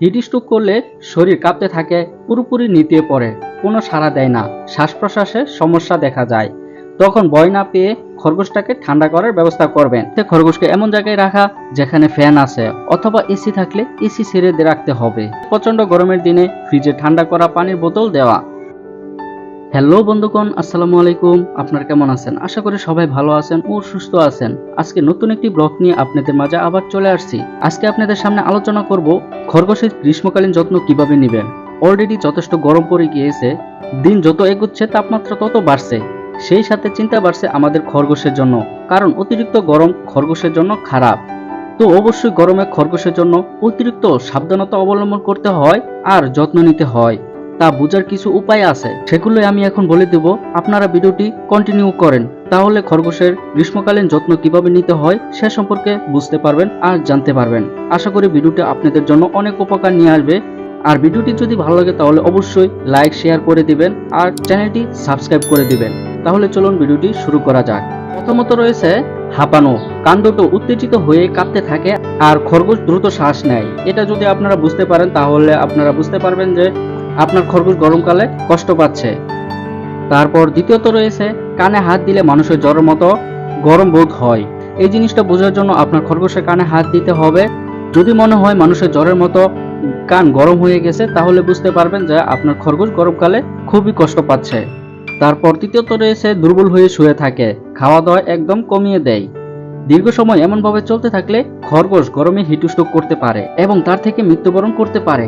Heat stroke করলে শরীর কাঁপতে থাকে, পুরোপুরি নিতিয়ে পড়ে, কোনো সাড়া দেয় না, শ্বাস প্রশ্বাসের সমস্যা দেখা যায়। তখন ভয় না পেয়ে খরগোশটাকে ঠান্ডা করার ব্যবস্থা করবেন। খরগোশকে এমন জায়গায় রাখা যেখানে ফ্যান আছে অথবা এসি থাকলে এসি ছেড়ে রাখতে হবে। প্রচন্ড গরমের দিনে ফ্রিজে ঠান্ডা করা পানির বোতল দেওয়া। হ্যালো বন্ধুগণ, আসসালামু আলাইকুম। আপনারা কেমন আছেন? আশা করি সবাই ভালো আছেন ও সুস্থ আছেন। আজকে নতুন একটি ব্লগ নিয়ে আপনাদের মাঝে আবার চলে আসছি। আজকে আপনাদের সামনে আলোচনা করব খরগোশের গ্রীষ্মকালীন যত্ন কিভাবে নেবেন। অলরেডি যথেষ্ট গরম পড়ে গিয়েছে, দিন যত এগোচ্ছে তাপমাত্রা তত বাড়ছে, সেই সাথে চিন্তা বাড়ছে আমাদের খরগোশের জন্য, কারণ অতিরিক্ত গরম খরগোশের জন্য খারাপ। তো অবশ্যই গরমে খরগোশের জন্য অতিরিক্ত সাবধানতা অবলম্বন করতে হয় আর যত্ন নিতে হয়। তা বোঝার কিছু উপায় আছে, সেগুলোই আমি এখন বলে দেব। আপনারা ভিডিওটি কন্টিনিউ করেন, তাহলে খরগোশের গ্রীষ্মকালীন যত্ন কিভাবে নিতে হয় সে সম্পর্কে বুঝতে পারবেন আর জানতে পারবেন। আশা করি ভিডিওটি আপনাদের জন্য অনেক উপকার নিয়ে আসবে। আর ভিডিওটি যদি ভালো লাগে তাহলে অবশ্যই লাইক শেয়ার করে দিবেন আর চ্যানেলটি সাবস্ক্রাইব করে দিবেন। তাহলে চলুন ভিডিওটি শুরু করা যাক। প্রথমত রয়েছে হাঁপানো, কান দুটো উত্তেজিত হয়ে কাঁপতে থাকে আর খরগোশ দ্রুত শ্বাস নেয়। এটা যদি আপনারা বুঝতে পারেন তাহলে আপনারা বুঝতে পারবেন যে আপনার খরগোশ গরমকালে কষ্ট পাচ্ছে। তারপর দ্বিতীয়ত রয়েছে কানে হাত দিলে মানুষের জ্বরের মতো গরম বোধ হয়। এই জিনিসটা বোঝার জন্য আপনার খরগোশের কানে হাত দিতে হবে। যদি মনে হয় মানুষের জ্বরের মতো কান গরম হয়ে গেছে তাহলে বুঝতে পারবেন যে আপনার খরগোশ গরমকালে খুবই কষ্ট পাচ্ছে। তারপর তৃতীয়ত রয়েছে দুর্বল হয়ে শুয়ে থাকে, খাওয়া দাওয়া একদম কমিয়ে দেয়। দীর্ঘ সময় এমনভাবে চলতে থাকলে খরগোশ গরমে হিট স্ট্রোক করতে পারে এবং তার থেকে মৃত্যুবরণ করতে পারে।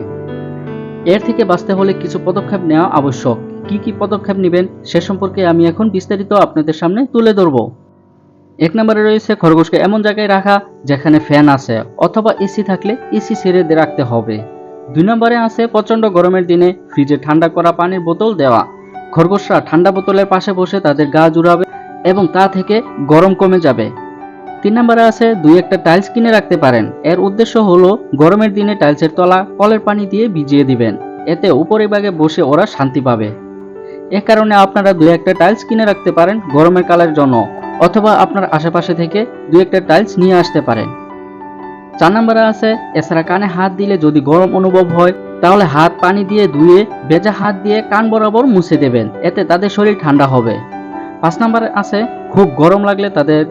এর থেকে বাঁচতে হলে কিছু পদক্ষেপ নেওয়া আবশ্যক। কি কি পদক্ষেপ নেবেন সে সম্পর্কে আমি এখন বিস্তারিত আপনাদের সামনে তুলে ধরব। 1 নম্বরে রয়েছে খরগোশকে এমন জায়গায় রাখা যেখানে ফ্যান আছে অথবা এসি থাকলে এসি ছেড়ে রাখতে হবে। 2 নম্বরে আছে প্রচন্ড গরমের দিনে ফ্রিজে ঠান্ডা করা পানির বোতল দেওয়া। খরগোশরা ঠান্ডা বোতলের পাশে বসে তাদের গা জুড়াবে এবং তা থেকে গরম কমে যাবে। 3 নম্বরে আছে 2-1টা টাইলস কিনে রাখতে পারেন। এর উদ্দেশ্য হলো গরমের দিনে টাইলসের তলা কলের পানি দিয়ে ভিজিয়ে দিবেন, এতে উপরিভাগে বসে ওরা শান্তি পাবে। এ কারণে আপনারা 2-1টা টাইলস কিনে রাখতে পারেন গরমের কালের জন্য, অথবা আপনার আশেপাশে থেকে 2-1টা টাইলস নিয়ে আসতে পারেন। 4 নম্বরে আছে এছাড়া কানে হাত দিলে যদি গরম অনুভব হয় তাহলে হাত পানি দিয়ে ধুয়ে ভেজা হাত দিয়ে কান বরাবর মুছে দেবেন, এতে তাদের শরীর ঠান্ডা হবে। 5 নম্বরে আছে খুব গরম লাগলে তাদের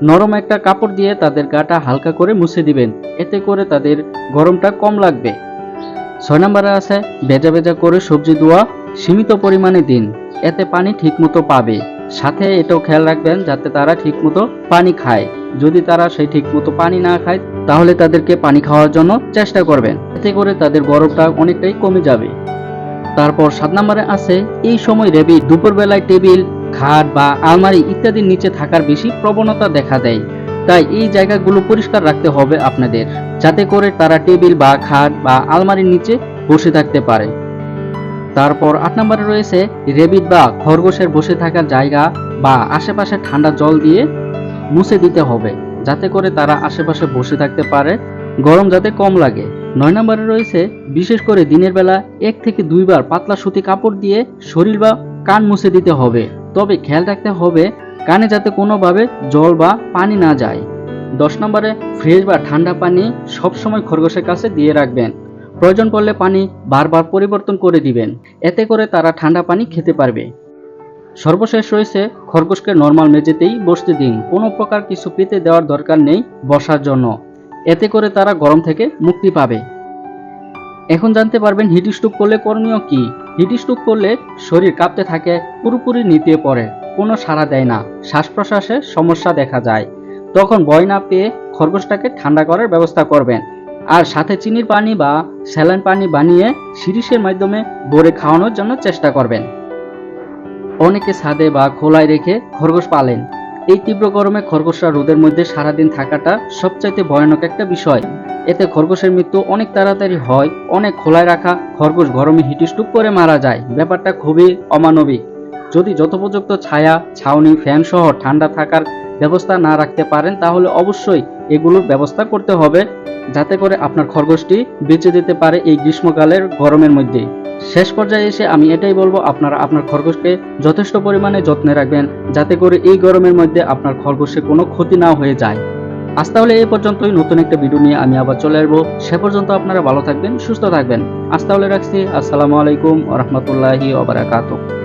নরম একটা কাপড় দিয়ে তাদের গাটা হালকা করে মুছে দিবেন, এতে করে তাদের গরমটা কম লাগবে। 6 নম্বরে আছে ভেজা ভেজা করে সবজি ধোয়া সীমিত পরিমাণে দিন, এতে পানি ঠিকমতো পাবে। সাথে এটাও খেয়াল রাখবেন যাতে তারা ঠিকমতো পানি খায়। যদি তারা সেই ঠিকমতো পানি না খায় তাহলে তাদেরকে পানি খাওয়ার জন্য চেষ্টা করবেন, এতে করে তাদের গরমটা অনেকটাই কমে যাবে। তারপর 7 নম্বরে আছে এই সময় রেবিট দুপুরবেলায় টেবিল, খাট বা আলমারি ইত্যাদির নিচে থাকার বেশি প্রবণতা দেখা দেয়। তাই এই জায়গাগুলো পরিষ্কার রাখতে হবে আপনাদের, যাতে করে তারা টেবিল বা খাট বা আলমারির নিচে বসে থাকতে পারে। তারপর 8 নম্বরে রয়েছে রেবিট বা খরগোশের বসে থাকার জায়গা বা আশেপাশে ঠান্ডা জল দিয়ে মুছে দিতে হবে, যাতে করে তারা আশেপাশে বসে থাকতে পারে, গরম যাতে কম লাগে। 9 নম্বরে রয়েছে বিশেষ করে দিনের বেলা 1 থেকে 2 বার পাতলা সুতি কাপড় দিয়ে শরীর বা কান মুছে দিতে হবে, তবে খেয়াল রাখতে হবে কানে যাতে কোনোভাবে জল বা পানি না যায়। 10 নম্বরে ফ্রেশ বা ঠান্ডা পানি সবসময় খরগোশের কাছে দিয়ে রাখবেন, প্রয়োজন পড়লে পানি বারবার পরিবর্তন করে দিবেন, এতে করে তারা ঠান্ডা পানি খেতে পারবে। সর্বশেষ রয়েছে খরগোশকে নরমাল মেঝেতেই বসতে দিন, কোনো প্রকার কিছু পেতে দেওয়ার দরকার নেই বসার জন্য, এতে করে তারা গরম থেকে মুক্তি পাবে। এখন জানতে পারবেন হিট স্ট্রোক করলে করণীয় কি। হিট স্ট্রোক করলে শরীর কাঁপতে থাকে, পুরোপুরি নিতিয়ে পড়ে, কোনো সাড়া দেয় না, শ্বাস প্রশ্বাসে সমস্যা দেখা যায়। তখন ভয় না পেয়ে খরগোশটাকে ঠান্ডা করার ব্যবস্থা করবেন আর সাথে চিনির পানি বা স্যালাইন পানি বানিয়ে সিরিজের মাধ্যমে ভরে খাওয়ানোর জন্য চেষ্টা করবেন। অনেকে ছাদে বা খোলায় রেখে খরগোশ পালেন। এই তীব্র গরমে খরগোশরা রোদের মধ্যে সারাদিন থাকাটা সবচাইতে ভয়ানক একটা বিষয়, এতে খরগোশের মৃত্যু অনেক তাড়াতাড়ি হয়। অনেক খোলায় রাখা খরগোশ গরমে হিট স্ট্রোক করে মারা যায়, ব্যাপারটা খুবই অমানবিক। যদি যথোপযুক্ত ছায়া, ছাউনি, ফ্যান সহ ঠান্ডা থাকার ব্যবস্থা না রাখতে পারেন তাহলে অবশ্যই এগুলোর ব্যবস্থা করতে হবে, যাতে করে আপনার খরগোশটি বেঁচে যেতে পারে এই গ্রীষ্মকালের গরমের মধ্যে। শেষ পর্যায়ে এসে আমি এটাই বলবো, আপনারা আপনার খরগোশকে যথেষ্ট পরিমাণে যত্নে রাখবেন, যাতে করে এই গরমের মধ্যে আপনার খরগোশের কোনো ক্ষতি না হয়ে যায়। আজ তাহলে এই পর্যন্তই। নতুন একটা ভিডিও নিয়ে আমি আবার চলে আসবো। সে পর্যন্ত আপনারা ভালো থাকবেন, সুস্থ থাকবেন। আজ তাহলে রাখছি। আসসালামু আলাইকুম ওয়া রাহমাতুল্লাহি ওয়া বারাকাতুহু।